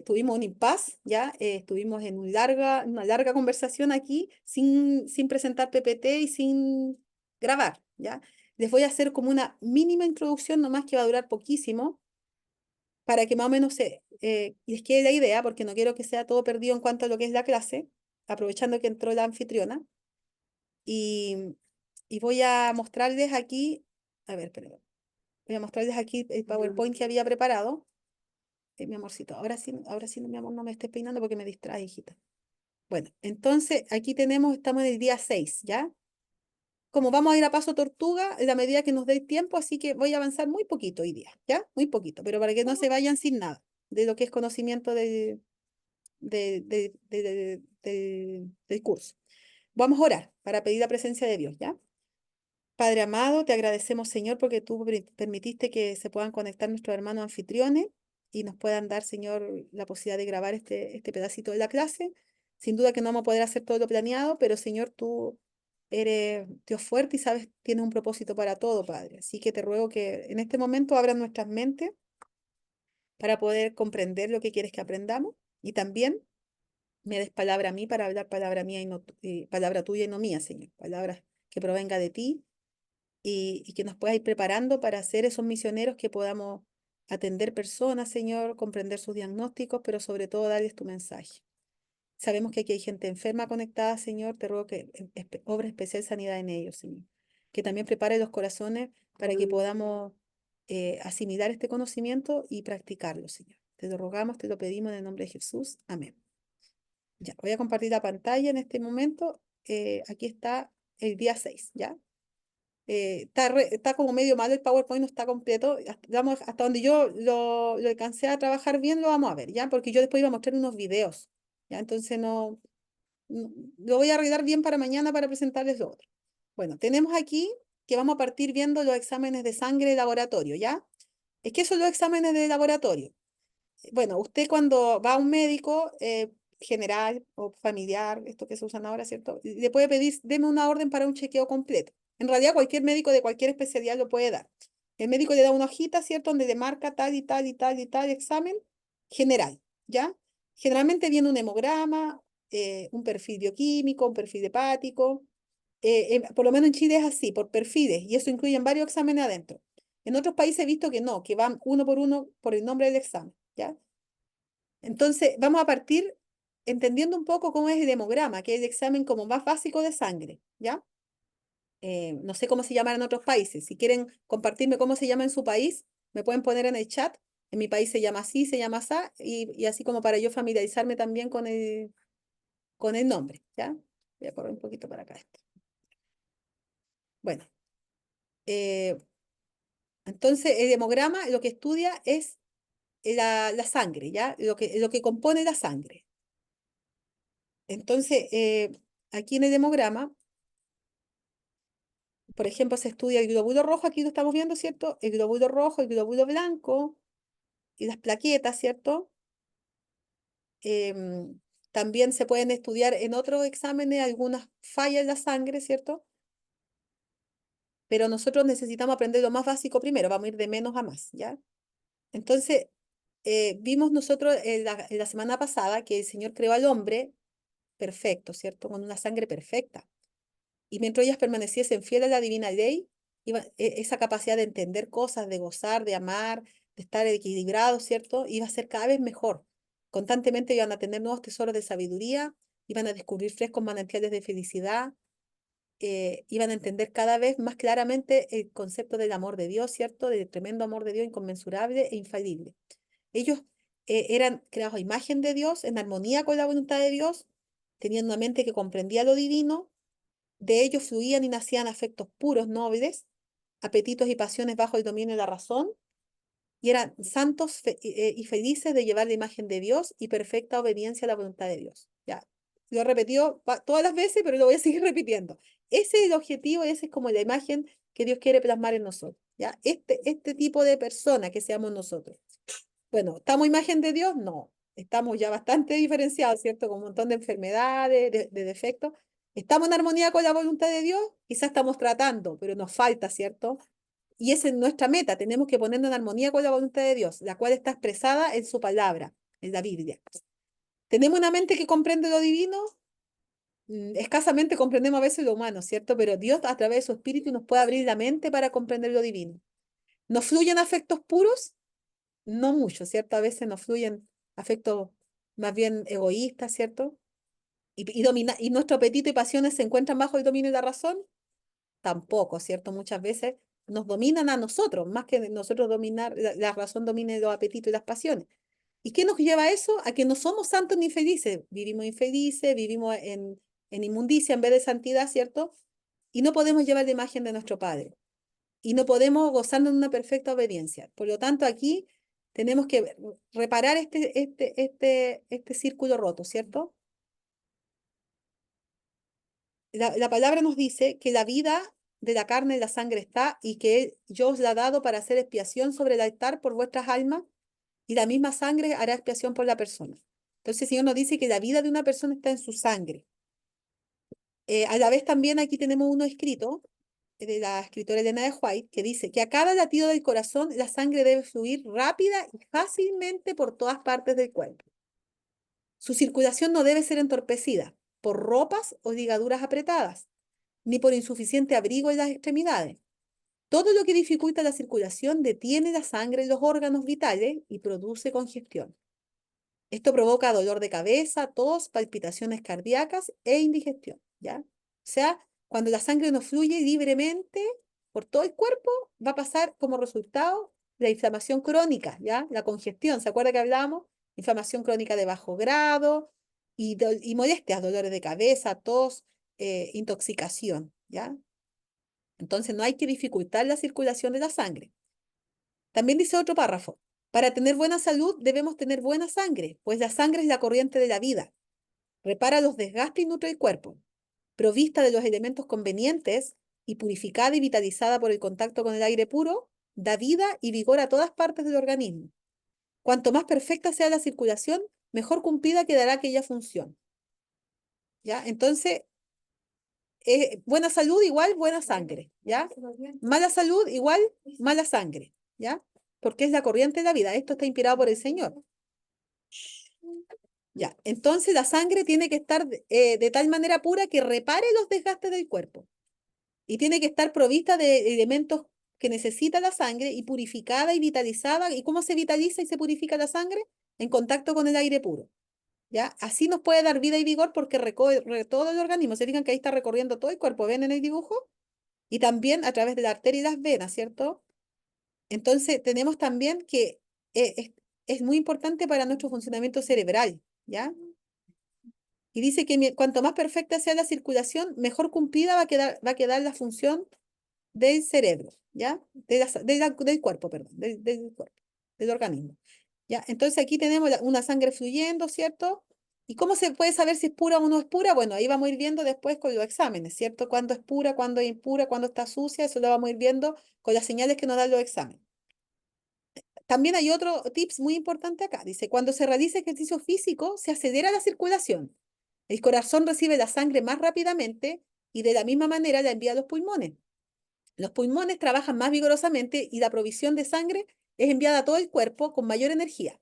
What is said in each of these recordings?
tuvimos un impasse, ¿ya? Estuvimos en una larga conversación aquí sin presentar PPT y sin grabar, ¿ya? Les voy a hacer como una mínima introducción nomás que va a durar poquísimo para que más o menos les quede la idea, porque no quiero que sea todo perdido en cuanto a lo que es la clase, aprovechando que entró la anfitriona. Y, y voy a mostrarles aquí, a ver, perdón, voy a mostrarles aquí el PowerPoint que había preparado. Mi amorcito, ahora sí, mi amor, no me estés peinando porque me distrae, hijita. Bueno, entonces aquí estamos en el día 6, ¿ya? Como vamos a ir a paso tortuga, en la medida que nos dé tiempo, así que voy a avanzar muy poquito hoy día, ¿ya? Muy poquito, pero para que no se vayan sin nada de lo que es conocimiento del curso. Vamos a orar para pedir la presencia de Dios, ¿ya? Padre amado, te agradecemos, Señor, porque tú permitiste que se puedan conectar nuestros hermanos anfitriones y nos puedan dar, Señor, la posibilidad de grabar este pedacito de la clase. Sin duda que no vamos a poder hacer todo lo planeado, pero, Señor, tú eres Dios fuerte y sabes, tienes un propósito para todo, Padre. Así que te ruego que en este momento abran nuestras mentes para poder comprender lo que quieres que aprendamos y también me des palabra a mí para hablar palabra mía y palabra tuya y no mía, Señor. Palabras que provenga de ti y que nos puedas ir preparando para ser esos misioneros que podamos atender personas, Señor, comprender sus diagnósticos, pero sobre todo darles tu mensaje. Sabemos que aquí hay gente enferma conectada, Señor, te ruego que obra especial sanidad en ellos, Señor. Que también prepare los corazones para que podamos asimilar este conocimiento y practicarlo, Señor. Te lo rogamos, te lo pedimos en el nombre de Jesús. Amén. Ya, voy a compartir la pantalla en este momento. Aquí está el día 6, ¿ya? Está como medio malo el PowerPoint, no está completo. Hasta donde yo lo alcancé a trabajar bien, lo vamos a ver, ¿ya? Porque yo después iba a mostrar unos videos, ¿ya? Entonces lo voy a arreglar bien para mañana para presentarles lo otro. Bueno, tenemos aquí que vamos a partir viendo los exámenes de sangre de laboratorio, ¿ya? ¿Qué son los exámenes de laboratorio? Bueno, usted cuando va a un médico general o familiar, esto que se usan ahora, ¿cierto? Le puede pedir, deme una orden para un chequeo completo. En realidad, cualquier médico de cualquier especialidad lo puede dar. El médico le da una hojita, ¿cierto? Donde le marca tal y tal y tal y tal examen general, ¿ya? Generalmente viene un hemograma, un perfil bioquímico, un perfil hepático. Por lo menos en Chile es así, por perfiles, y eso incluye varios exámenes adentro. En otros países he visto que no, que van uno por el nombre del examen, ¿ya? Entonces, vamos a partir entendiendo un poco cómo es el hemograma, que es el examen como más básico de sangre, ¿ya? No sé cómo se llama en otros países. Si quieren compartirme cómo se llama en su país, me pueden poner en el chat. En mi país se llama así, se llama así, y así como para yo familiarizarme también con el nombre, ¿ya? Voy a correr un poquito para acá esto. Bueno, eh, entonces el hemograma lo que estudia es la sangre, ¿ya? Lo que compone la sangre. Entonces, aquí en el hemograma, por ejemplo, se estudia el glóbulo rojo, aquí lo estamos viendo, ¿cierto? El glóbulo rojo, el glóbulo blanco y las plaquetas, ¿cierto? Em, También se pueden estudiar en otros exámenes algunas fallas en la sangre, ¿cierto? Pero nosotros necesitamos aprender lo más básico primero, vamos a ir de menos a más, ¿ya? Entonces, vimos nosotros en la semana pasada que el Señor creó al hombre perfecto, ¿cierto? Con una sangre perfecta. Y mientras ellas permaneciesen fieles a la divina ley, esa capacidad de entender cosas, de gozar, de amar, de estar equilibrados, ¿cierto? Iba a ser cada vez mejor. Constantemente iban a tener nuevos tesoros de sabiduría, iban a descubrir frescos manantiales de felicidad, iban a entender cada vez más claramente el concepto del amor de Dios, ¿cierto? Del tremendo amor de Dios inconmensurable e infalible. Ellos eran creados a imagen de Dios, en armonía con la voluntad de Dios, tenían una mente que comprendía lo divino, de ellos fluían y nacían afectos puros, nobles, apetitos y pasiones bajo el dominio de la razón, y eran santos y felices de llevar la imagen de Dios y perfecta obediencia a la voluntad de Dios. Ya, lo he repetido todas las veces, pero lo voy a seguir repitiendo. Ese es el objetivo, esa es como la imagen que Dios quiere plasmar en nosotros. ¿Ya? Este tipo de persona que seamos nosotros. Bueno, ¿estamos imagen de Dios? No. Estamos ya bastante diferenciados, ¿cierto? Con un montón de enfermedades, de defectos. ¿Estamos en armonía con la voluntad de Dios? Quizás estamos tratando, pero nos falta, ¿cierto? Y esa es nuestra meta. Tenemos que ponernos en armonía con la voluntad de Dios, la cual está expresada en su palabra. en la Biblia. ¿Tenemos una mente que comprende lo divino? Escasamente comprendemos a veces lo humano, ¿cierto? Pero Dios a través de su espíritu nos puede abrir la mente para comprender lo divino. ¿Nos fluyen afectos puros? No mucho, ¿cierto? A veces nos fluyen afectos más bien egoístas, ¿cierto? Y nuestro apetito y pasiones se encuentran bajo el dominio de la razón. Tampoco, ¿cierto? Muchas veces nos dominan a nosotros, más que nosotros dominar, la razón domine los apetitos y las pasiones. ¿Y qué nos lleva a eso? A que no somos santos ni felices. Vivimos infelices, vivimos en inmundicia en vez de santidad, ¿cierto? Y no podemos llevar la imagen de nuestro Padre. Y no podemos gozarnos de una perfecta obediencia. Por lo tanto, aquí tenemos que reparar este círculo roto, ¿cierto? La palabra nos dice que la vida de la carne y la sangre está y que yo os la he dado para hacer expiación sobre el altar por vuestras almas y la misma sangre hará expiación por la persona. Entonces el Señor nos dice que la vida de una persona está en su sangre. A la vez también aquí tenemos uno escrito de la escritora Elena de White que dice que a cada latido del corazón la sangre debe fluir rápida y fácilmente por todas partes del cuerpo. Su circulación no debe ser entorpecida por ropas o ligaduras apretadas, ni por insuficiente abrigo en las extremidades. Todo lo que dificulta la circulación detiene la sangre en los órganos vitales y produce congestión. Esto provoca dolor de cabeza, tos, palpitaciones cardíacas e indigestión, ¿ya? O sea, cuando la sangre no fluye libremente por todo el cuerpo, va a pasar como resultado la inflamación crónica, ¿ya? La congestión, ¿se acuerda que hablábamos? Inflamación crónica de bajo grado y molestias, dolores de cabeza, tos, intoxicación, ¿ya? Entonces no hay que dificultar la circulación de la sangre. También dice otro párrafo, para tener buena salud debemos tener buena sangre, pues la sangre es la corriente de la vida. Repara los desgastes y nutre el cuerpo. Provista de los elementos convenientes y purificada y vitalizada por el contacto con el aire puro, da vida y vigor a todas partes del organismo. Cuanto más perfecta sea la circulación, mejor cumplida quedará aquella función. ¿Ya? Entonces, buena salud igual buena sangre, ¿ya? Mala salud igual mala sangre, ¿ya? Porque es la corriente de la vida. Esto está inspirado por el Señor. Ya, entonces la sangre tiene que estar de tal manera pura que repare los desgastes del cuerpo y tiene que estar provista de elementos que necesita la sangre y purificada y vitalizada. ¿Y cómo se vitaliza y se purifica la sangre? En contacto con el aire puro. ¿Ya? Así nos puede dar vida y vigor porque recorre todo el organismo. Se fijan que ahí está recorriendo todo el cuerpo, ¿ven en el dibujo? Y también a través de la arteria y las venas, ¿cierto? Entonces tenemos también que es muy importante para nuestro funcionamiento cerebral, ¿ya? Y dice que cuanto más perfecta sea la circulación, mejor cumplida va a quedar la función del cerebro, ¿ya? Del cuerpo, perdón, del cuerpo, del organismo, ¿ya? Entonces aquí tenemos una sangre fluyendo, ¿cierto? ¿Y cómo se puede saber si es pura o no es pura? Bueno, ahí vamos a ir viendo después con los exámenes, ¿cierto? Cuándo es pura, cuándo es impura, cuándo está sucia, eso lo vamos a ir viendo con las señales que nos dan los exámenes. También hay otro tips muy importante acá. Dice, cuando se realiza ejercicio físico, se acelera la circulación. El corazón recibe la sangre más rápidamente y de la misma manera la envía a los pulmones. Los pulmones trabajan más vigorosamente y la provisión de sangre es enviada a todo el cuerpo con mayor energía.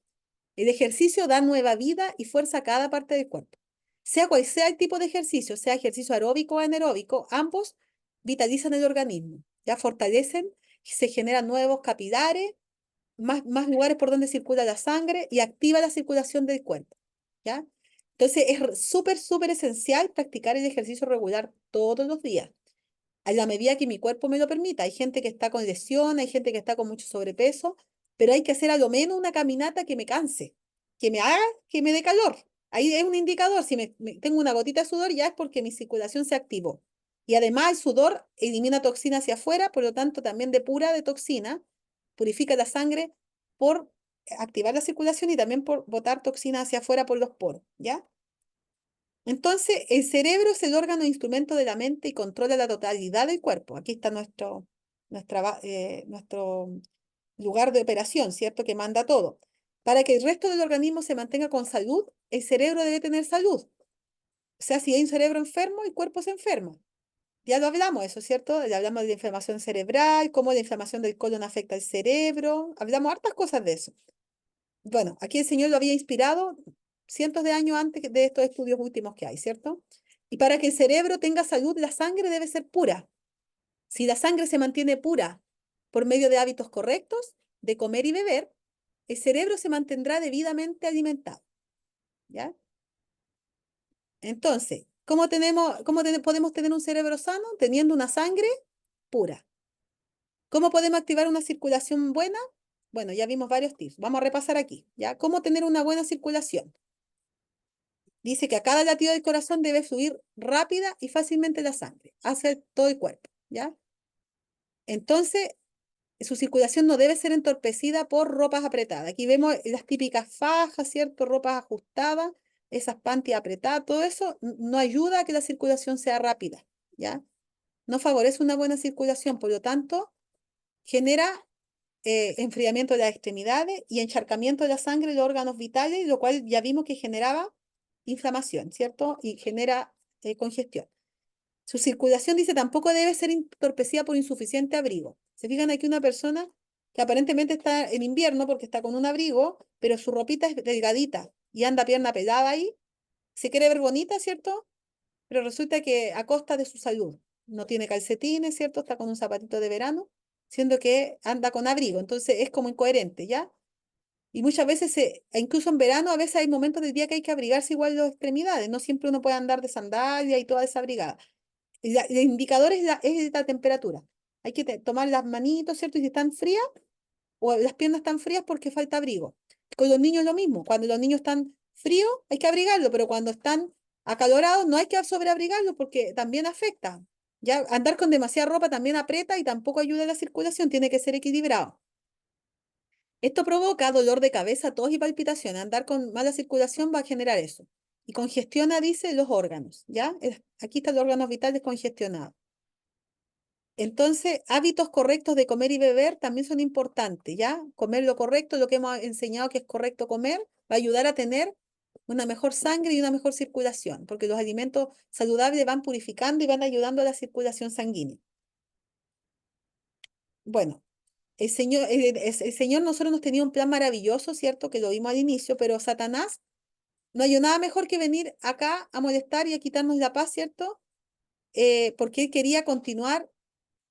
El ejercicio da nueva vida y fuerza a cada parte del cuerpo. Sea cual sea el tipo de ejercicio, sea ejercicio aeróbico o anaeróbico, ambos vitalizan el organismo, ya fortalecen, se generan nuevos capilares, más lugares por donde circula la sangre y activa la circulación del cuerpo, ¿ya? Entonces es súper, súper esencial practicar el ejercicio regular todos los días, a la medida que mi cuerpo me lo permita. Hay gente que está con lesión, hay gente que está con mucho sobrepeso, pero hay que hacer a lo menos una caminata que me canse, que me haga, que me dé calor. Ahí es un indicador, si tengo una gotita de sudor ya es porque mi circulación se activó. Y además el sudor elimina toxina hacia afuera, por lo tanto también depura de toxina, purifica la sangre por activar la circulación y también por botar toxina hacia afuera por los poros, ¿ya? Entonces, el cerebro es el órgano e instrumento de la mente y controla la totalidad del cuerpo. Aquí está nuestro lugar de operación, ¿cierto? Que manda todo. Para que el resto del organismo se mantenga con salud, el cerebro debe tener salud. O sea, si hay un cerebro enfermo, el cuerpo se enferma. Ya lo hablamos, eso, ¿cierto? Ya hablamos de la inflamación cerebral, cómo la inflamación del colon afecta al cerebro. Hablamos hartas cosas de eso. Bueno, aquí el Señor lo había inspirado cientos de años antes de estos estudios últimos que hay, ¿cierto? Y para que el cerebro tenga salud, la sangre debe ser pura. Si la sangre se mantiene pura por medio de hábitos correctos, de comer y beber, el cerebro se mantendrá debidamente alimentado, ¿ya? Entonces, podemos tener un cerebro sano? Teniendo una sangre pura. ¿Cómo podemos activar una circulación buena? Bueno, ya vimos varios tips. Vamos a repasar aquí, ¿ya? ¿Cómo tener una buena circulación? Dice que a cada latido del corazón debe fluir rápida y fácilmente la sangre hacia todo el cuerpo, ¿ya? Entonces, su circulación no debe ser entorpecida por ropas apretadas. Aquí vemos las típicas fajas, ¿cierto? Ropas ajustadas, esas panties apretadas, todo eso no ayuda a que la circulación sea rápida, ¿ya? No favorece una buena circulación, por lo tanto, genera enfriamiento de las extremidades y encharcamiento de la sangre de los órganos vitales, lo cual ya vimos que generaba inflamación, ¿cierto? Y genera congestión. Su circulación, dice, tampoco debe ser entorpecida por insuficiente abrigo. Se fijan aquí una persona que aparentemente está en invierno porque está con un abrigo, pero su ropita es delgadita y anda pierna pelada ahí. Se quiere ver bonita, ¿cierto? Pero resulta que a costa de su salud. No tiene calcetines, ¿cierto? Está con un zapatito de verano, siendo que anda con abrigo. Entonces es como incoherente, ¿ya? Y muchas veces, incluso en verano, a veces hay momentos del día que hay que abrigarse igual las extremidades. No siempre uno puede andar de sandalia y toda esa abrigada. El indicador es la temperatura. Hay que tomar las manitos, ¿cierto? Y si están frías o las piernas están frías porque falta abrigo. Con los niños lo mismo. Cuando los niños están fríos hay que abrigarlos, pero cuando están acalorados no hay que sobreabrigarlos porque también afecta. Ya andar con demasiada ropa también aprieta y tampoco ayuda a la circulación, tiene que ser equilibrado. Esto provoca dolor de cabeza, tos y palpitaciones. Andar con mala circulación va a generar eso. Y congestiona, dice, los órganos, ¿ya? Aquí están los órganos vitales congestionados. Entonces, hábitos correctos de comer y beber también son importantes, ¿ya? Comer lo correcto, lo que hemos enseñado que es correcto comer, va a ayudar a tener una mejor sangre y una mejor circulación, porque los alimentos saludables van purificando y van ayudando a la circulación sanguínea. Bueno, el Señor nosotros nos tenía un plan maravilloso, ¿cierto? Que lo vimos al inicio, pero Satanás no hay nada mejor que venir acá a molestar y a quitarnos la paz, ¿cierto? Porque él quería continuar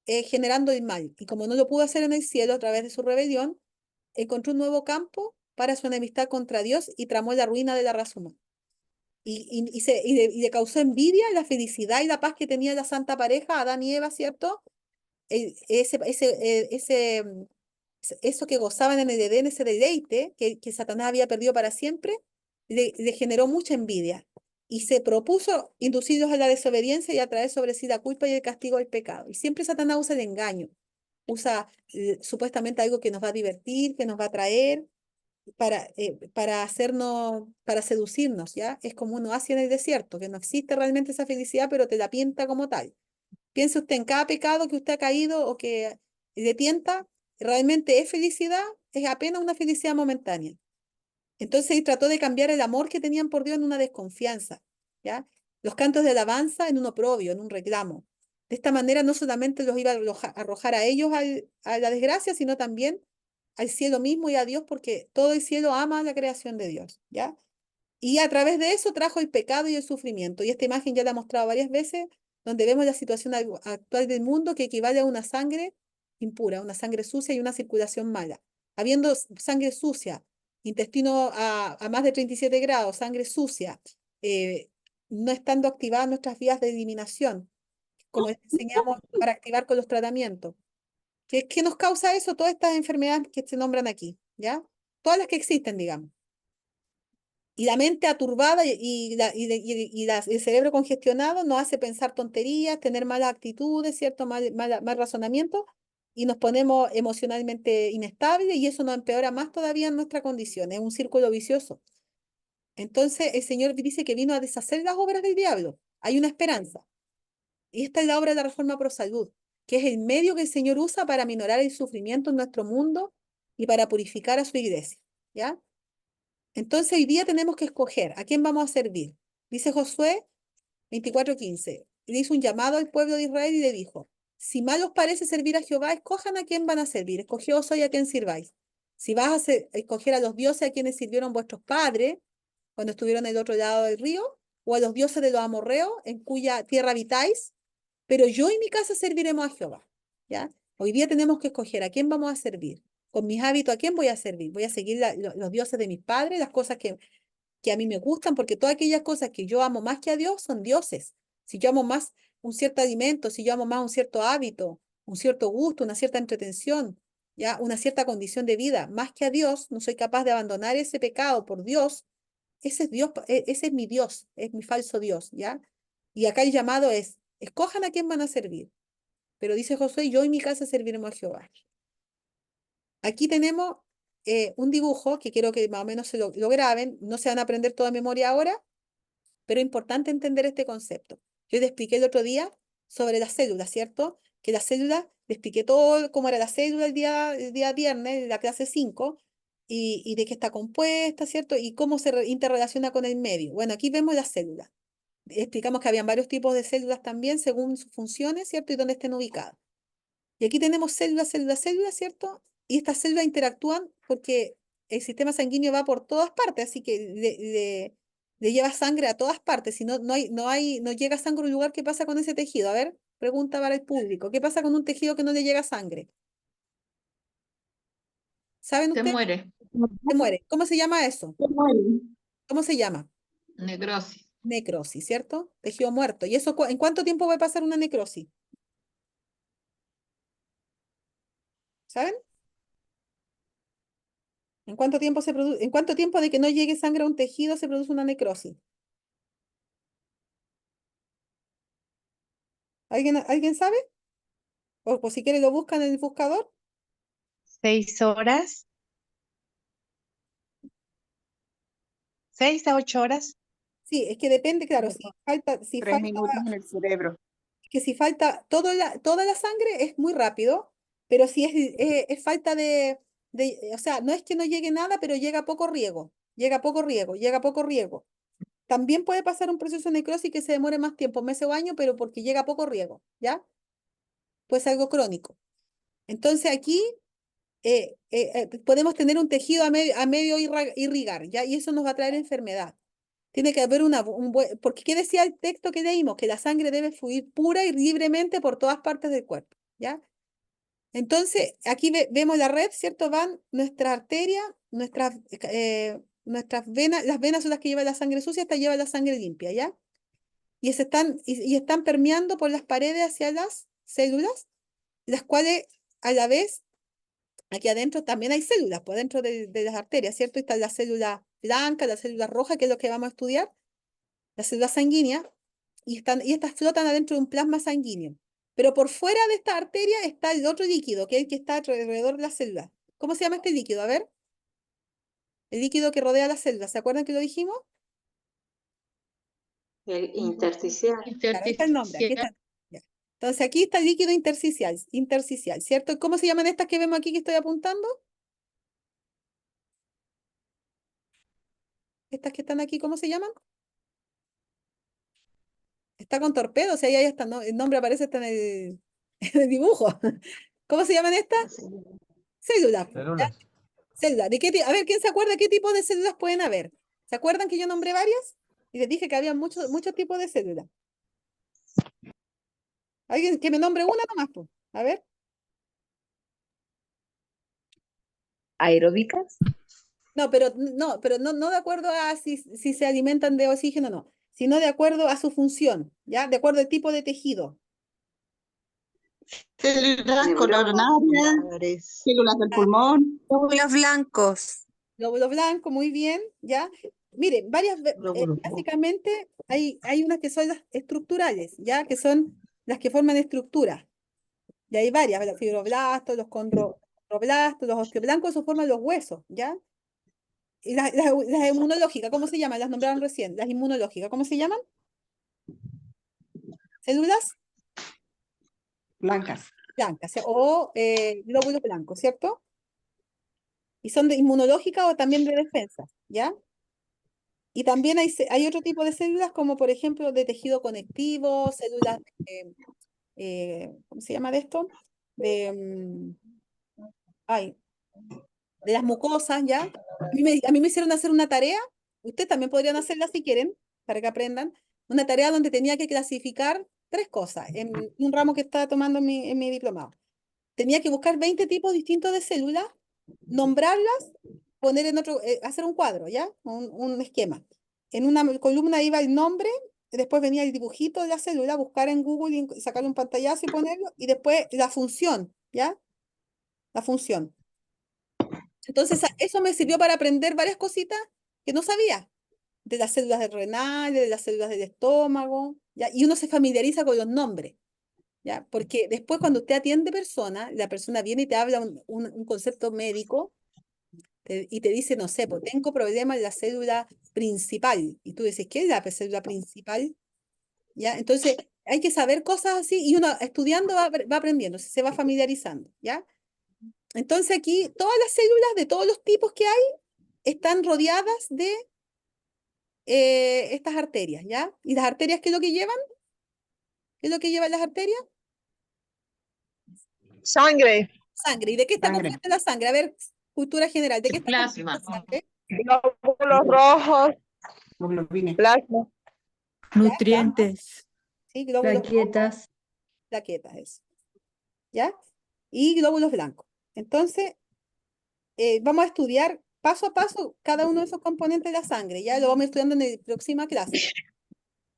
generando el mal. Y como no lo pudo hacer en el cielo a través de su rebelión, encontró un nuevo campo para su enemistad contra Dios y tramó la ruina de la raza humana. Y le causó envidia la felicidad y la paz que tenía la santa pareja, Adán y Eva, ¿cierto? Eso que gozaban en el Edén, ese deleite que Satanás había perdido para siempre, le generó mucha envidia y se propuso inducirlos a la desobediencia y a traer sobre sí la culpa y el castigo del pecado. Y siempre Satanás usa el engaño, usa supuestamente algo que nos va a divertir, que nos va a atraer para hacernos, para seducirnos, ¿ya? Es como uno hace en el desierto, que no existe realmente esa felicidad, pero te la pinta como tal. Piense usted en cada pecado que usted ha caído o que le tienta, realmente es felicidad, es apenas una felicidad momentánea. Entonces él trató de cambiar el amor que tenían por Dios en una desconfianza, ¿ya? Los cantos de alabanza en un oprobio, en un reclamo. De esta manera no solamente los iba a arrojar a ellos a la desgracia, sino también al cielo mismo y a Dios, porque todo el cielo ama la creación de Dios, ¿ya? Y a través de eso trajo el pecado y el sufrimiento. Y esta imagen ya la he mostrado varias veces, donde vemos la situación actual del mundo que equivale a una sangre impura, una sangre sucia y una circulación mala. Habiendo sangre sucia, intestino a más de 37 grados, sangre sucia, eh, no estando activadas nuestras vías de eliminación, como enseñamos para activar con los tratamientos. ¿Qué nos causa eso? Todas estas enfermedades que se nombran aquí, ¿ya? Todas las que existen, digamos. Y la mente aturbada el cerebro congestionado nos hace pensar tonterías, tener malas actitudes, ¿cierto? Mal razonamiento, y nos ponemos emocionalmente inestables y eso nos empeora más todavía en nuestra condición. Es un círculo vicioso. Entonces el Señor dice que vino a deshacer las obras del diablo. Hay una esperanza. Y esta es la obra de la Reforma Pro Salud, que es el medio que el Señor usa para minorar el sufrimiento en nuestro mundo y para purificar a su iglesia. ¿Ya? Entonces hoy día tenemos que escoger a quién vamos a servir. Dice Josué 24:15. Le hizo un llamado al pueblo de Israel y le dijo, si mal os parece servir a Jehová, escojan a quién van a servir. Escogeos hoy a quién sirváis. Si vas a escoger a los dioses a quienes sirvieron vuestros padres cuando estuvieron del otro lado del río, o a los dioses de los amorreos en cuya tierra habitáis, pero yo y mi casa serviremos a Jehová. ¿Ya? Hoy día tenemos que escoger a quién vamos a servir. Con mis hábitos, ¿a quién voy a servir? Voy a seguir los dioses de mis padres, las cosas que a mí me gustan, porque todas aquellas cosas que yo amo más que a Dios son dioses. Si yo amo más un cierto alimento, si yo amo más un cierto hábito, un cierto gusto, una cierta entretención, ya una cierta condición de vida, más que a Dios, no soy capaz de abandonar ese pecado por Dios. Ese es Dios, ese es mi Dios, es mi falso Dios, ¿ya? Y acá el llamado es, escojan a quién van a servir. Pero dice Josué, yo y mi casa serviremos a Jehová. Aquí tenemos un dibujo que quiero que más o menos se lo graben. No se van a aprender toda memoria ahora, pero es importante entender este concepto. Yo te expliqué el otro día sobre las células, ¿cierto? Que las células, te expliqué todo cómo era la célula el día viernes, de la clase 5, y de qué está compuesta, ¿cierto? Y cómo se interrelaciona con el medio. Bueno, aquí vemos las células. Explicamos que habían varios tipos de células también según sus funciones, ¿cierto? Y dónde estén ubicadas. Y aquí tenemos células, células, células, ¿cierto? Y estas células interactúan porque el sistema sanguíneo va por todas partes, así que le lleva sangre a todas partes. Si no, no llega sangre a un lugar, ¿qué pasa con ese tejido? A ver, pregunta para el público. ¿Qué pasa con un tejido que no le llega sangre? ¿Saben Se ustedes? muere. Se muere. ¿Cómo se llama eso? Se muere. ¿Cómo se llama? Necrosis. Necrosis, ¿cierto? Tejido muerto. ¿Y eso en cuánto tiempo va a pasar una necrosis? ¿Saben? ¿En cuánto tiempo se produce, en cuánto tiempo de que no llegue sangre a un tejido se produce una necrosis? ¿Alguien sabe? O si quiere lo buscan en el buscador. 6 horas, 6 a 8 horas. Sí, es que depende, claro, si 3 minutos en el cerebro. que si falta toda la sangre es muy rápido, pero si es falta o sea, no es que no llegue nada, pero llega poco riego, llega poco riego, llega poco riego. También puede pasar un proceso de necrosis que se demore más tiempo, meses o años, pero porque llega poco riego, ¿ya? Pues algo crónico. Entonces aquí podemos tener un tejido a medio irrigar, ¿ya? Y eso nos va a traer enfermedad. Tiene que haber porque ¿qué decía el texto que leímos? Que la sangre debe fluir pura y libremente por todas partes del cuerpo, ¿ya? Entonces, aquí vemos la red, ¿cierto? Van nuestra arteria, nuestras venas, las venas son las que llevan la sangre sucia, esta lleva la sangre limpia, ¿ya? Y están permeando por las paredes hacia las células, las cuales a la vez aquí adentro también hay células, por dentro de las arterias, ¿cierto? Está la célula blanca, la célula roja, que es lo que vamos a estudiar, la célula sanguínea, y estas flotan adentro de un plasma sanguíneo. Pero por fuera de esta arteria está el otro líquido, que es el que está alrededor de la célula. ¿Cómo se llama este líquido? A ver, el líquido que rodea la célula, ¿se acuerdan que lo dijimos? El intersticial. Claro, ahí está el nombre, aquí Intersticial. está. Ya. Entonces aquí está el líquido intersticial, ¿cierto? ¿Y cómo se llaman estas que vemos aquí que estoy apuntando? Estas que están aquí, ¿cómo se llaman? Está con torpedo, o sea, ahí está, ¿no? El nombre aparece hasta en en el dibujo. ¿Cómo se llaman estas? Células. ¿Ya? Células. Células. A ver, ¿quién se acuerda qué tipo de células pueden haber? ¿Se acuerdan que yo nombré varias? Y les dije que había muchos tipos de células. Alguien que me nombre una nomás, pues. A ver. Aeróbicas. No de acuerdo a si se alimentan de oxígeno o no, sino de acuerdo a su función, ¿ya? De acuerdo al tipo de tejido. Células Neuronas coronarias, células del pulmón. Glóbulos blancos. Glóbulo blanco, muy bien, ¿ya? Mire, básicamente hay unas que son las estructurales, ¿ya? Que son las que forman estructura. Y hay varias, los fibroblastos, los condroblastos, los osteoblancos, eso forman los huesos, ¿ya? Y las inmunológicas, ¿cómo se llaman? Las nombraron recién, las inmunológicas, ¿cómo se llaman? Células Blancas. blancas, o glóbulos blancos, ¿cierto? Y son de inmunológica o también de defensa, ¿ya? Y también hay otro tipo de células, como por ejemplo de tejido conectivo, células, ¿cómo se llama de esto? De, ay, de las mucosas, ¿ya? A mí me hicieron hacer una tarea, ustedes también podrían hacerla si quieren, para que aprendan, una tarea donde tenía que clasificar 3 cosas en un ramo que estaba tomando en mi diplomado. Tenía que buscar 20 tipos distintos de células, nombrarlas, poner en otro, hacer un cuadro, ¿ya? Un esquema. En una columna iba el nombre, después venía el dibujito de la célula, buscar en Google y sacarle un pantallazo y ponerlo, y después la función, ¿ya? La función. Entonces, eso me sirvió para aprender varias cositas que no sabía, de las células del renal, de las células del estómago, ¿ya? Y uno se familiariza con los nombres, ¿ya? Porque después cuando usted atiende personas, la persona viene y te habla un concepto médico y te dice, no sé, pues tengo problemas en la célula principal. Y tú dices, ¿qué es la célula principal? ¿Ya? Entonces, hay que saber cosas así y uno estudiando va aprendiendo, se va familiarizando, ¿ya? Entonces aquí todas las células de todos los tipos que hay están rodeadas de estas arterias, ¿ya? ¿Y las arterias qué es lo que llevan? ¿Qué es lo que llevan las arterias? Sangre, Sangre. ¿Y de qué está Sangre. compuesta la sangre? A ver, cultura general, ¿de qué está compuesta Plasma. la sangre? glóbulos rojos, Globulina. plasma. ¿Ya? Nutrientes, Sí, glóbulos rojos, plaquetas. plaquetas, eso. ¿Ya? Y glóbulos blancos. Entonces, vamos a estudiar paso a paso cada uno de esos componentes de la sangre. Ya lo vamos estudiando en la próxima clase.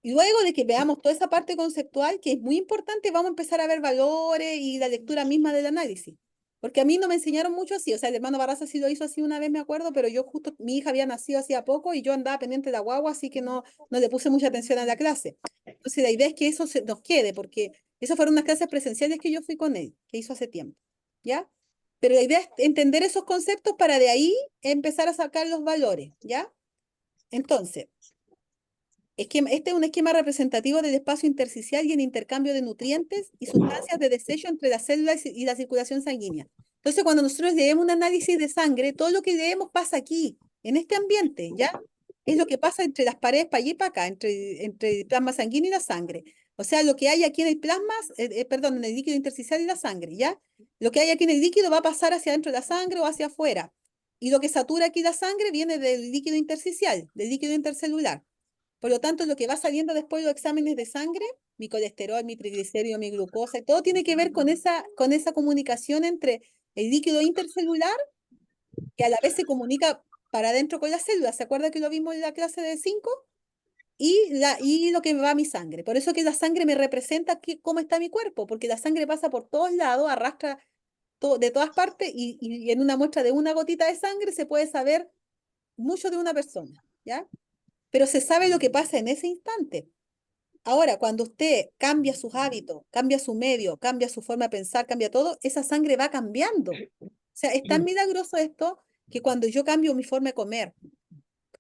Y luego de que veamos toda esa parte conceptual, que es muy importante, vamos a empezar a ver valores y la lectura misma del análisis. Porque a mí no me enseñaron mucho así. O sea, el hermano Barraza sí lo hizo así una vez, me acuerdo, pero yo justo, mi hija había nacido hacía poco y yo andaba pendiente de la guagua, así que no le puse mucha atención a la clase. Entonces, la idea es que eso nos quede, porque esas fueron unas clases presenciales que yo fui con él, que hizo hace tiempo. ¿Ya? Pero la idea es entender esos conceptos para de ahí empezar a sacar los valores. ¿Ya? Entonces, este es un esquema representativo del espacio intersticial y el intercambio de nutrientes y sustancias de desecho entre las células y la circulación sanguínea. Entonces, cuando nosotros leemos un análisis de sangre, todo lo que leemos pasa aquí, en este ambiente, ¿ya? Es lo que pasa entre las paredes para allí y para acá, entre el plasma sanguíneo y la sangre. O sea, lo que hay aquí en el plasma, perdón, en el líquido intersticial y la sangre, ¿ya? Lo que hay aquí en el líquido va a pasar hacia adentro de la sangre o hacia afuera. Y lo que satura aquí la sangre viene del líquido intersticial, del líquido intercelular. Por lo tanto, lo que va saliendo después de los exámenes de sangre, mi colesterol, mi triglicérido, mi glucosa, y todo tiene que ver con esa comunicación entre el líquido intercelular, que a la vez se comunica para adentro con las células. ¿Se acuerda que lo vimos en la clase de 5? Y lo que va a mi sangre. Por eso que la sangre me representa cómo está mi cuerpo, porque la sangre pasa por todos lados, arrastra de todas partes, y en una muestra de una gotita de sangre se puede saber mucho de una persona, ¿ya? Pero se sabe lo que pasa en ese instante. Ahora, cuando usted cambia sus hábitos, cambia su medio, cambia su forma de pensar, cambia todo, esa sangre va cambiando. O sea, es tan milagroso esto que cuando yo cambio mi forma de comer,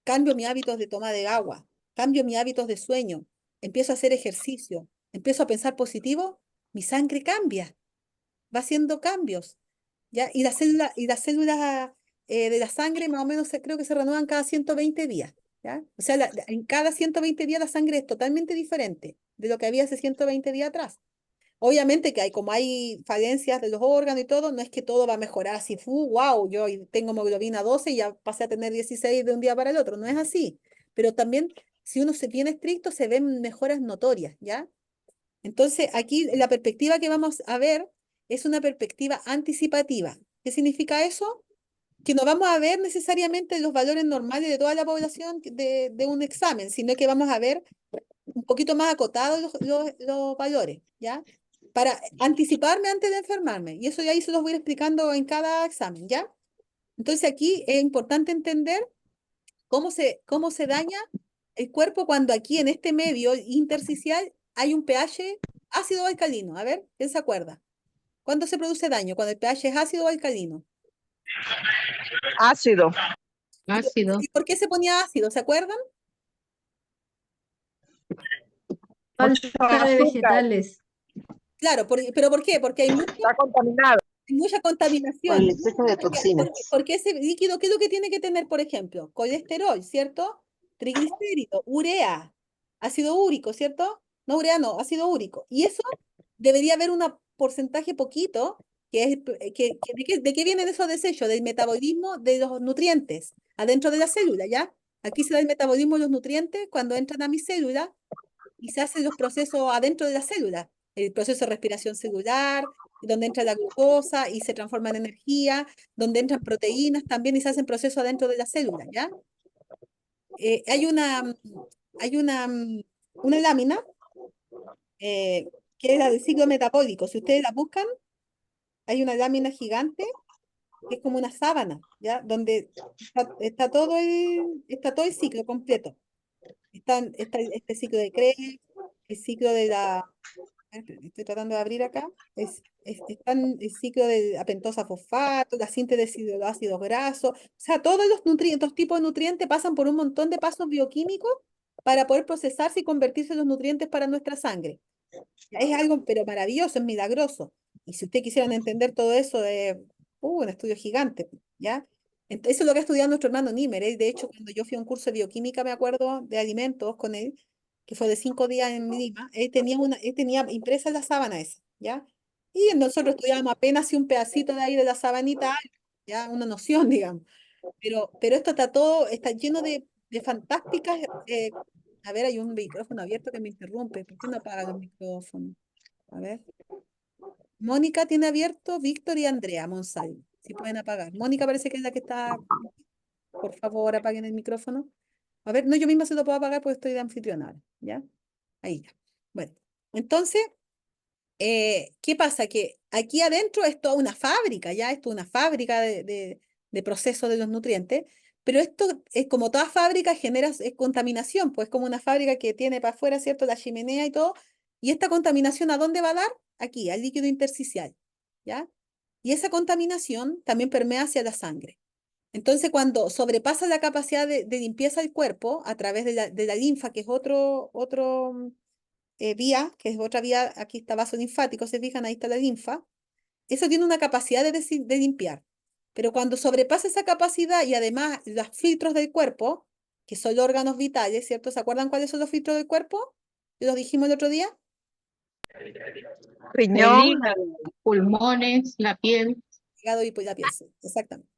cambio mis hábitos de toma de agua, cambio mis hábitos de sueño, empiezo a hacer ejercicio, empiezo a pensar positivo, mi sangre cambia, va haciendo cambios, ¿ya? Y las células de la sangre más o menos creo que se renuevan cada 120 días, ¿ya? O sea, en cada 120 días la sangre es totalmente diferente de lo que había hace 120 días atrás. Obviamente que como hay falencias de los órganos y todo, no es que todo va a mejorar así, wow, yo hoy tengo hemoglobina 12 y ya pasé a tener 16 de un día para el otro, no es así. Pero también, si uno se tiene estricto, se ven mejoras notorias, ¿ya? Entonces, aquí la perspectiva que vamos a ver es una perspectiva anticipativa. ¿Qué significa eso? Que no vamos a ver necesariamente los valores normales de toda la población de un examen, sino que vamos a ver un poquito más acotados los valores, ¿ya? Para anticiparme antes de enfermarme. Y eso ya ahí se los voy a ir explicando en cada examen, ¿ya? Entonces aquí es importante entender cómo se daña el cuerpo cuando aquí en este medio intersticial hay un pH ácido o alcalino. A ver, ¿quién se acuerda? ¿Cuándo se produce daño? Cuando el pH es ácido o alcalino. Ácido, Ácido. ¿Y por qué se ponía ácido? ¿Se acuerdan? mucho Falta de azúcar, vegetales. Claro, ¿pero por qué? Porque hay está contaminado. mucha Por contaminación. el exceso de toxinas. Porque ese líquido, ¿qué es lo que tiene que tener, por ejemplo? Colesterol, ¿cierto? Triglicéridos, urea, ácido úrico, ¿cierto? No urea, no, ácido úrico. Y eso debería haber un porcentaje poquito que es, ¿de qué vienen esos desechos? Del metabolismo de los nutrientes adentro de la célula, ¿ya? Aquí se da el metabolismo de los nutrientes cuando entran a mi célula y se hacen los procesos adentro de la célula. El proceso de respiración celular, donde entra la glucosa y se transforma en energía, donde entran proteínas también y se hacen procesos adentro de la célula, ¿ya? Hay hay una lámina que es la del ciclo metabólico. Si ustedes la buscan, hay una lámina gigante que es como una sábana, ¿ya? Donde está todo el ciclo completo. Está este ciclo de Krebs, el ciclo de estoy tratando de abrir acá, están el ciclo de la pentosa fosfato, la síntesis de los ácidos grasos, o sea, todos los nutrientes, los tipos de nutrientes pasan por un montón de pasos bioquímicos para poder procesarse y convertirse en los nutrientes para nuestra sangre. Es algo, pero maravilloso, es milagroso. Y si ustedes quisieran entender todo eso, es un estudio gigante, ¿ya? Eso es lo que ha estudiado nuestro hermano Nimer. De hecho, cuando yo fui a un curso de bioquímica, me acuerdo, de alimentos con él, que fue de 5 días en Lima, él tenía impresa la sábana esa, ¿ya? Y nosotros estudiábamos apenas si un pedacito de ahí de la sabanita, ya, una noción, digamos. Pero esto está todo, está lleno de fantásticas. A ver, hay un micrófono abierto que me interrumpe. ¿Por qué no apaga los micrófonos? A ver. Mónica tiene abierto, Víctor y Andrea Monsalve. Si pueden apagar. Mónica parece que es la que está. Por favor, apaguen el micrófono. A ver, no, yo misma se lo puedo apagar porque estoy de anfitriona ahora, ¿ya? Ahí ya. Bueno, entonces, ¿qué pasa? Que aquí adentro es toda una fábrica, ya, es toda una fábrica de proceso de los nutrientes, pero esto es como toda fábrica genera es contaminación, pues como una fábrica que tiene para afuera, ¿cierto? La chimenea y todo, y esta contaminación ¿a dónde va a dar? Aquí, al líquido intersticial, ¿ya? Y esa contaminación también permea hacia la sangre. Entonces, cuando sobrepasa la capacidad de limpieza del cuerpo a través de la linfa, que es otro vía, que es otra vía, aquí está vaso linfático, se fijan, ahí está la linfa, eso tiene una capacidad de limpiar. Pero cuando sobrepasa esa capacidad y además los filtros del cuerpo, que son los órganos vitales, ¿cierto? ¿Se acuerdan cuáles son los filtros del cuerpo? Los dijimos el otro día. Riñón, El hígado, pulmones, la piel. Hígado y pues la piel, sí, exactamente.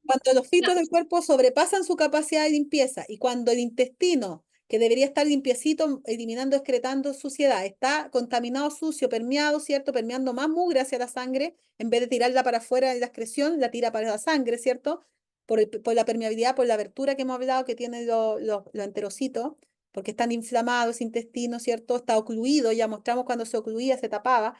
Cuando los filtros del cuerpo sobrepasan su capacidad de limpieza y cuando el intestino, que debería estar limpiecito, eliminando, excretando suciedad, está contaminado, sucio, permeado, ¿cierto? Permeando más mugre hacia la sangre, en vez de tirarla para afuera de la excreción, la tira para la sangre, ¿cierto? Por la permeabilidad, por la abertura que hemos hablado que tienen los enterocitos, porque están inflamados ese intestino, ¿cierto? Está ocluido, ya mostramos cuando se ocluía, se tapaba.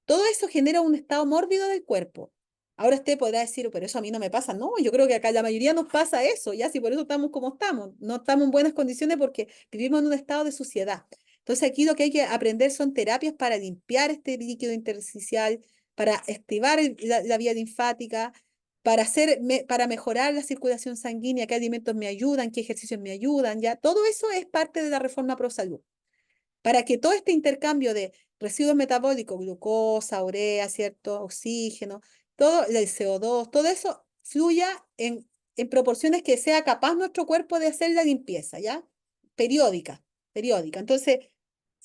Todo eso genera un estado mórbido del cuerpo. Ahora usted podrá decir, pero eso a mí no me pasa. No, yo creo que acá la mayoría nos pasa eso, ya si por eso estamos como estamos. No estamos en buenas condiciones porque vivimos en un estado de suciedad. Entonces aquí lo que hay que aprender son terapias para limpiar este líquido intersticial, para activar la vía linfática, para mejorar la circulación sanguínea, qué alimentos me ayudan, qué ejercicios me ayudan, ya. Todo eso es parte de la reforma pro salud. Para que todo este intercambio de residuos metabólicos, glucosa, urea, ¿cierto? Oxígeno, todo el CO2, todo eso fluya en proporciones que sea capaz nuestro cuerpo de hacer la limpieza, ¿ya? Periódica, periódica. Entonces,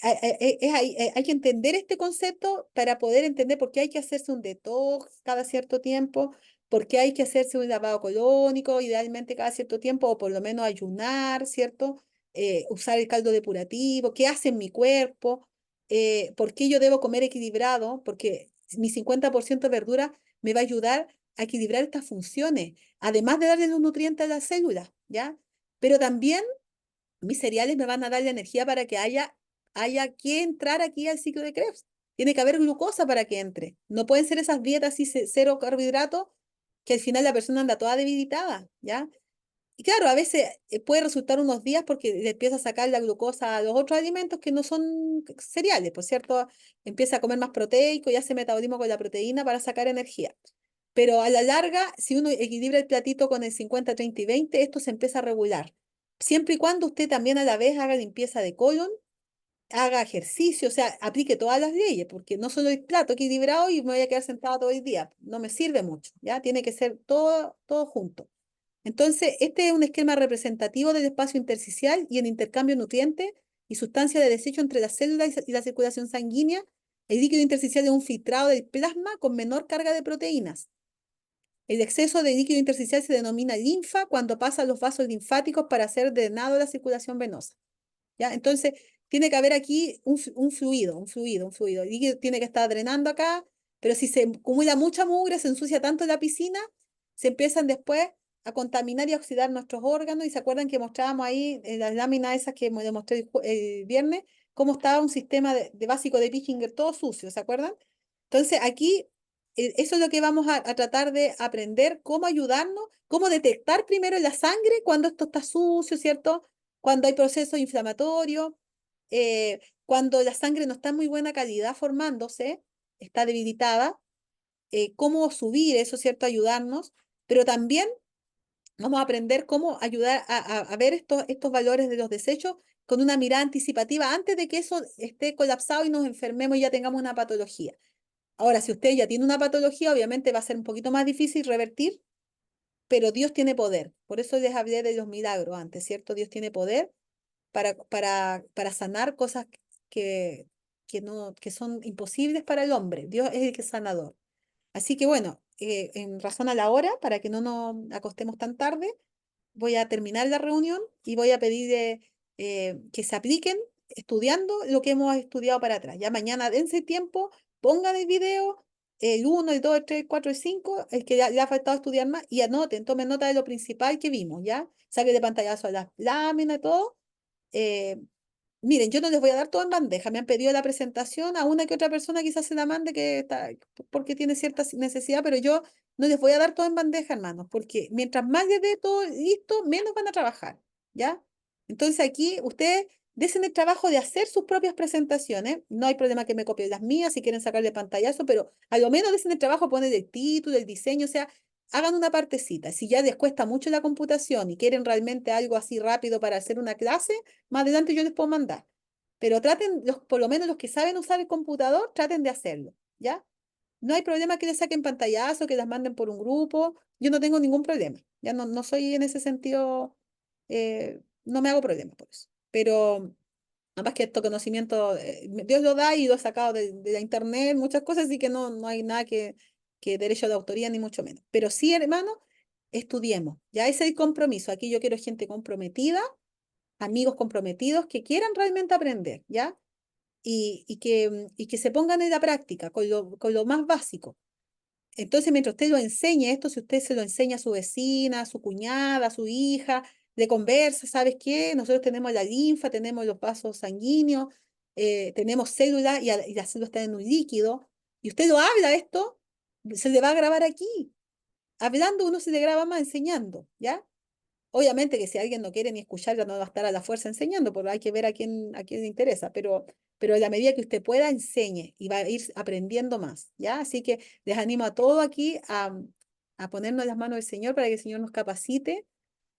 hay que entender este concepto para poder entender por qué hay que hacerse un detox cada cierto tiempo, por qué hay que hacerse un lavado colónico, idealmente cada cierto tiempo, o por lo menos ayunar, ¿cierto? Usar el caldo depurativo, qué hace en mi cuerpo, por qué yo debo comer equilibrado, porque mi 50% de verdura me va a ayudar a equilibrar estas funciones, además de darle los nutrientes a las células, ¿ya? Pero también mis cereales me van a dar la energía para que haya que entrar aquí al ciclo de Krebs. Tiene que haber glucosa para que entre. No pueden ser esas dietas así cero carbohidratos que al final la persona anda toda debilitada, ¿ya? Y claro, a veces puede resultar unos días porque le empieza a sacar la glucosa a los otros alimentos que no son cereales, por cierto, empieza a comer más proteico y hace metabolismo con la proteína para sacar energía. Pero a la larga, si uno equilibra el platito con el 50, 30 y 20, esto se empieza a regular. Siempre y cuando usted también a la vez haga limpieza de colon, haga ejercicio, o sea, aplique todas las leyes, porque no solo el plato equilibrado y me voy a quedar sentada todo el día, no me sirve mucho, ¿ya? Tiene que ser todo junto. Entonces, este es un esquema representativo del espacio intersticial y el intercambio de nutrientes y sustancias de desecho entre las células y la circulación sanguínea El líquido intersticial es un filtrado del plasma con menor carga de proteínas. El exceso de líquido intersticial se denomina linfa cuando pasa a los vasos linfáticos para ser drenado de la circulación venosa. ¿Ya? Entonces, tiene que haber aquí un fluido. El líquido tiene que estar drenando acá, pero si se acumula mucha mugre, se ensucia tanto la piscina, se empiezan después a contaminar y a oxidar nuestros órganos. Y se acuerdan que mostrábamos ahí en las láminas esas que me demostré el viernes, cómo estaba un sistema de básico de Pichinger todo sucio, ¿se acuerdan? Entonces, aquí eso es lo que vamos a tratar de aprender, cómo ayudarnos, cómo detectar primero en la sangre cuando esto está sucio, ¿cierto? Cuando hay procesos inflamatorios, cuando la sangre no está en muy buena calidad formándose, está debilitada, cómo subir eso, ¿cierto? Ayudarnos, pero también vamos a aprender cómo ayudar a ver estos valores de los desechos con una mirada anticipativa antes de que eso esté colapsado y nos enfermemos y ya tengamos una patología. Ahora, si usted ya tiene una patología, obviamente va a ser un poquito más difícil revertir, pero Dios tiene poder. Por eso les hablé de los milagros antes, ¿cierto? Dios tiene poder para sanar cosas que son imposibles para el hombre. Dios es el que es sanador. Así que bueno, en razón a la hora, para que no nos acostemos tan tarde, voy a terminar la reunión y voy a pedir que se apliquen estudiando lo que hemos estudiado para atrás. Ya mañana dense tiempo, pongan el video, el 1, el 2, el 3, el 4, el 5, el que le ha faltado estudiar más, y anoten, tomen nota de lo principal que vimos, ¿ya? Saquen de pantallazo a las láminas y todo. eh, Miren, yo no les voy a dar todo en bandeja. Me han pedido la presentación a una que otra persona, quizás se la mande porque tiene cierta necesidad, pero yo no les voy a dar todo en bandeja, hermanos, porque mientras más les dé todo listo, menos van a trabajar, ¿ya? Entonces aquí ustedes desen el trabajo de hacer sus propias presentaciones. No hay problema que me copien las mías si quieren sacarle pantallazo, pero a lo menos desen el trabajo, poner el título, el diseño, o sea, hagan una partecita. Si ya les cuesta mucho la computación y quieren realmente algo así rápido para hacer una clase, más adelante yo les puedo mandar. Pero traten, por lo menos los que saben usar el computador, traten de hacerlo, ¿ya? No hay problema que les saquen pantallazo, que las manden por un grupo. Yo no tengo ningún problema. Ya no soy en ese sentido, no me hago problema por eso. Pero además que estos conocimientos, Dios lo da y lo he sacado de la internet, muchas cosas, así que no hay nada que derecho de autoría, ni mucho menos. Pero sí, hermano, estudiemos. Ya ese es el compromiso. Aquí yo quiero gente comprometida, amigos comprometidos que quieran realmente aprender, ¿ya? Y que se pongan en la práctica con lo más básico. Entonces, mientras usted lo enseñe esto, si usted se lo enseña a su vecina, a su cuñada, a su hija, de conversa, ¿sabes qué? Nosotros tenemos la linfa, tenemos los vasos sanguíneos, tenemos células y las células están en un líquido, y usted lo habla esto, se le va a grabar aquí. Hablando uno se le graba más enseñando, ¿ya? Obviamente que si alguien no quiere ni escucharla, no va a estar a la fuerza enseñando, porque hay que ver a quién le interesa, pero en la medida que usted pueda, enseñe y va a ir aprendiendo más, ¿ya? Así que les animo a todos aquí a ponernos en las manos del Señor para que el Señor nos capacite,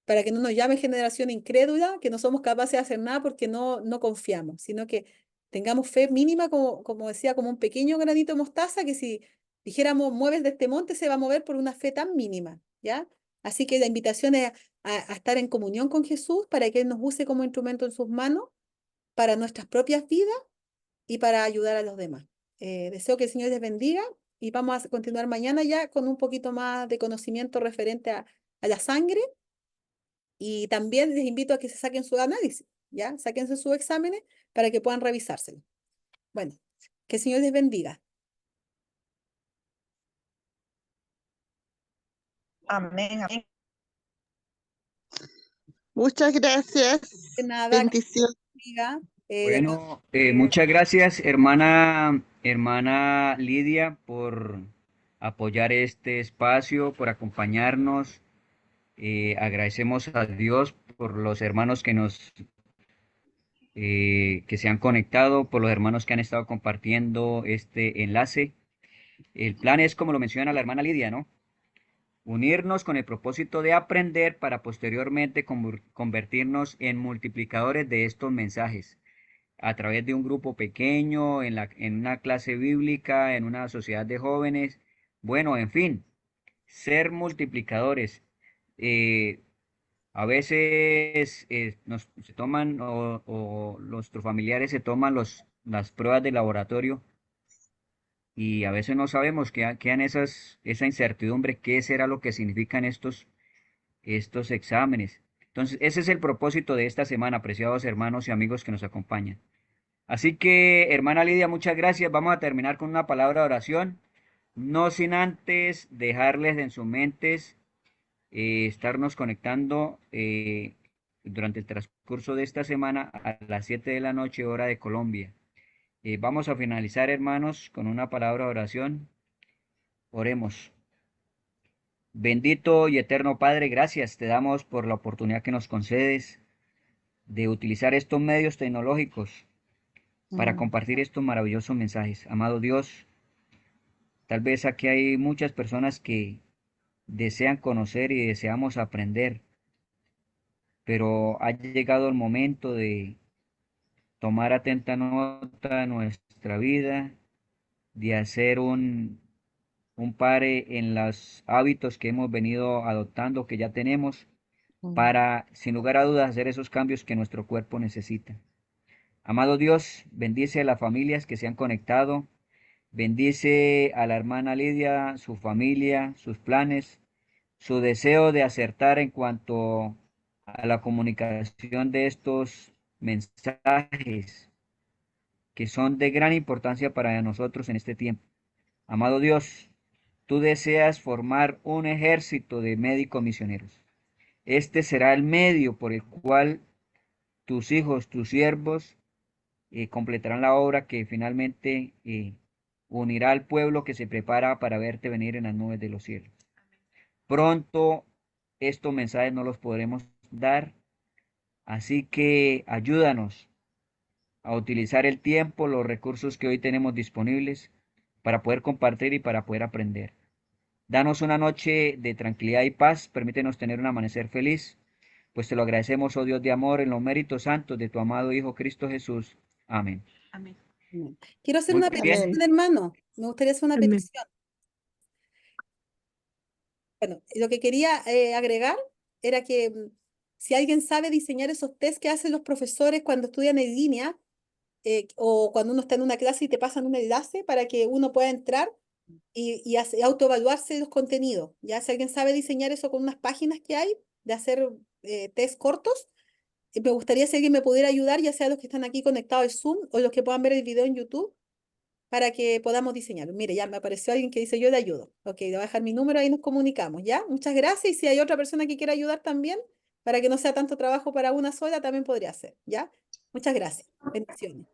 para que no nos llame generación incrédula, que no somos capaces de hacer nada porque no confiamos, sino que tengamos fe mínima, como decía, como un pequeño granito de mostaza, que si dijéramos, mueves de este monte, se va a mover por una fe tan mínima, ¿ya? Así que la invitación es a estar en comunión con Jesús para que Él nos use como instrumento en sus manos para nuestras propias vidas y para ayudar a los demás. Deseo que el Señor les bendiga y vamos a continuar mañana ya con un poquito más de conocimiento referente a la sangre, y también les invito a que se saquen su análisis, ¿ya? Sáquense sus exámenes para que puedan revisárselo. Bueno, que el Señor les bendiga. Amén, amén. Muchas gracias. De nada, que Bendición. bendiga. Bueno, muchas gracias, hermana Lidia, por apoyar este espacio, por acompañarnos. Agradecemos a Dios por los hermanos que se han conectado, por los hermanos que han estado compartiendo este enlace. El plan es, como lo menciona la hermana Lidia, ¿no? Unirnos con el propósito de aprender para posteriormente convertirnos en multiplicadores de estos mensajes a través de un grupo pequeño, en una clase bíblica, en una sociedad de jóvenes, bueno, en fin, ser multiplicadores. Eh, a veces se toman o nuestros familiares se toman las pruebas de laboratorio y a veces no sabemos, quedan esa incertidumbre, qué será lo que significan estos exámenes. Entonces, ese es el propósito de esta semana, apreciados hermanos y amigos que nos acompañan. Así que, hermana Lidia, muchas gracias. Vamos a terminar con una palabra de oración, no sin antes dejarles en sus mentes estarnos conectando durante el transcurso de esta semana a las 7 de la noche, hora de Colombia. Vamos a finalizar, hermanos, con una palabra de oración. Oremos. Bendito y eterno Padre, gracias te damos por la oportunidad que nos concedes de utilizar estos medios tecnológicos para compartir estos maravillosos mensajes. Amado Dios, tal vez aquí hay muchas personas que desean conocer y deseamos aprender, pero ha llegado el momento de tomar atenta nota de nuestra vida, de hacer un pare en los hábitos que hemos venido adoptando, que ya tenemos, para, sin lugar a dudas, hacer esos cambios que nuestro cuerpo necesita. Amado Dios, bendice a las familias que se han conectado, bendice a la hermana Lidia, su familia, sus planes, su deseo de acertar en cuanto a la comunicación de estos mensajes que son de gran importancia para nosotros en este tiempo. Amado Dios, tú deseas formar un ejército de médicos misioneros. Este será el medio por el cual tus hijos, tus siervos, completarán la obra que finalmente unirá al pueblo que se prepara para verte venir en las nubes de los cielos. Pronto estos mensajes no los podremos dar, así que ayúdanos a utilizar el tiempo, los recursos que hoy tenemos disponibles para poder compartir y para poder aprender. Danos una noche de tranquilidad y paz, permítenos tener un amanecer feliz, pues te lo agradecemos, oh Dios de amor, en los méritos santos de tu amado Hijo Cristo Jesús. Amén. Amén. Bien. Quiero hacer Muy una bien. petición, hermano. Me gustaría hacer una Amén. petición. Bueno, lo que quería agregar era que si alguien sabe diseñar esos test que hacen los profesores cuando estudian en línea, o cuando uno está en una clase y te pasan un enlace para que uno pueda entrar y autoevaluarse los contenidos. Ya si alguien sabe diseñar eso con unas páginas que hay de hacer test cortos, me gustaría si alguien me pudiera ayudar, ya sea los que están aquí conectados al Zoom o los que puedan ver el video en YouTube, para que podamos diseñarlo. Mire, ya me apareció alguien que dice yo le ayudo. Ok, le voy a dejar mi número, ahí nos comunicamos, ¿ya? Muchas gracias. Y si hay otra persona que quiera ayudar también, para que no sea tanto trabajo para una sola, también podría ser, ¿ya? Muchas gracias. Bendiciones.